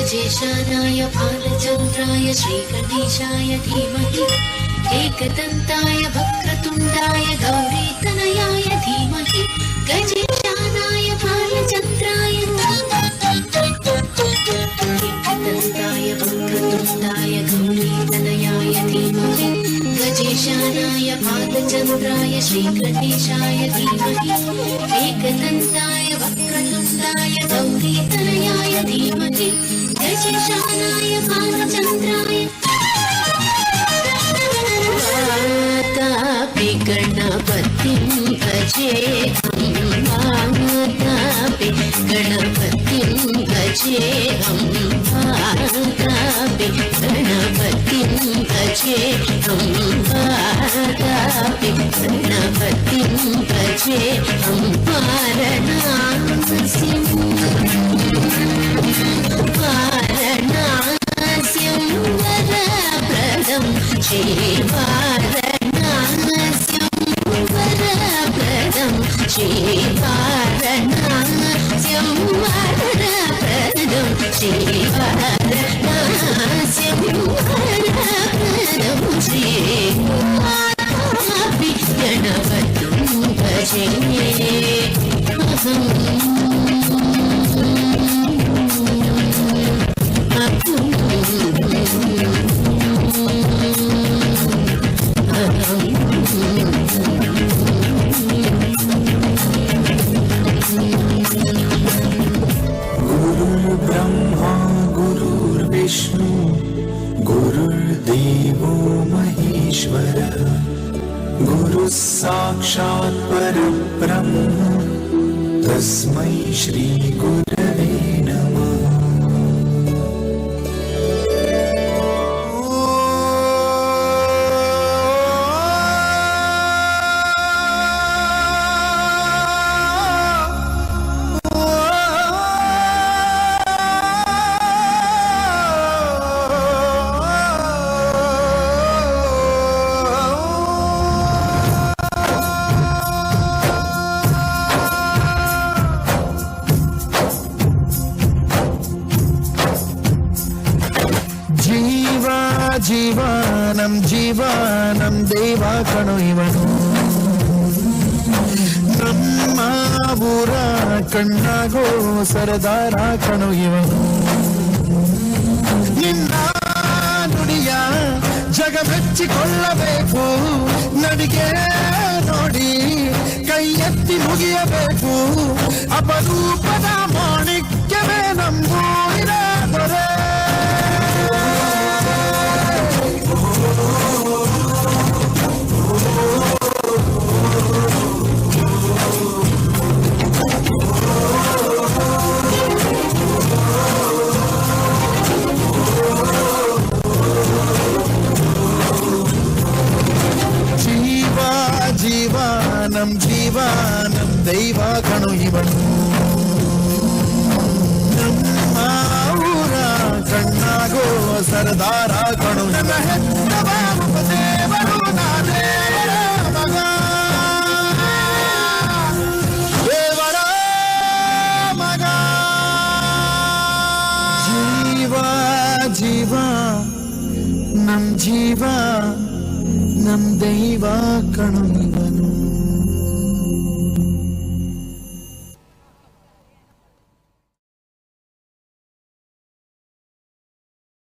गजेशानाय बालचन्द्राय श्रीगणेशाय धीमहि एकदन्ताय वक्रतुण्डाय गौरीतनयाय धीमहि गजेशानाय बालचन्द्राय एकदन्ताय वक्रतुण्डाय गौरीतनयाय धीमहि गजेशानाय बालचन्द्राय श्रीगणेशाय धीमहि एकदन्ताय वक्रतुण्डाय गौरीतनयाय धीमहि गजेशानाय बालचन्द्राय वातापि गणपतिं भजेऽहं वातापि गणपतिं भजेऽहं वातापि गणपतिं भजेऽहं वातापि गणपतिं भजेऽहं वाराणस्यं वरप्रदं श्रीवाराणस्यं वरप्रदं श्रीवाराणस्यं वरप्रदं श्रीवाराणस्यं वरप्रदं श्रीवातापि गणपतिं भजेऽहम् गुरुर्ब्रह्मा गुरुर्विष्णु गुरुर्देवो महेश्वरः गुरुः साक्षात् परब्रह्म तस्मै श्री गुरवे नमः। ಜೀವಾನಂ ದೇವ ಕಣೋ ಇವನು ನಮ್ಮ ಊರ ಕಣ್ಣಾಗೋ ಸರದಾರ ಕಣೋ ಇವನು ನಿನ್ನ ನುಡಿಯ ಜಗ ಮೆಚ್ಚಿಕೊಳ್ಳಬೇಕು ನಡಿಗೆ ನೋಡಿ ಕೈ ಎತ್ತಿ ಮುಗಿಯಬೇಕು ಅಪರೂಪದ ಮಾಣಿಕ್ಯವೇ ನಮ್ಮೂರಿನ ದೊರೆ ಜೀವಾನಂ ದೈವ ಕಣು ಇವನು ನಮ್ಮ ಊರ ಕಣ್ಣಾಗೋ ಸರದಾರ ಕಣು ನನ್ನ ಹೆತ್ತವ ದೇವರು ನಾನೇ ಮಗ ದೇವರ ಮಗ ಜೀವ ನಮ್ ದೈವ ಕಣು ಇವನು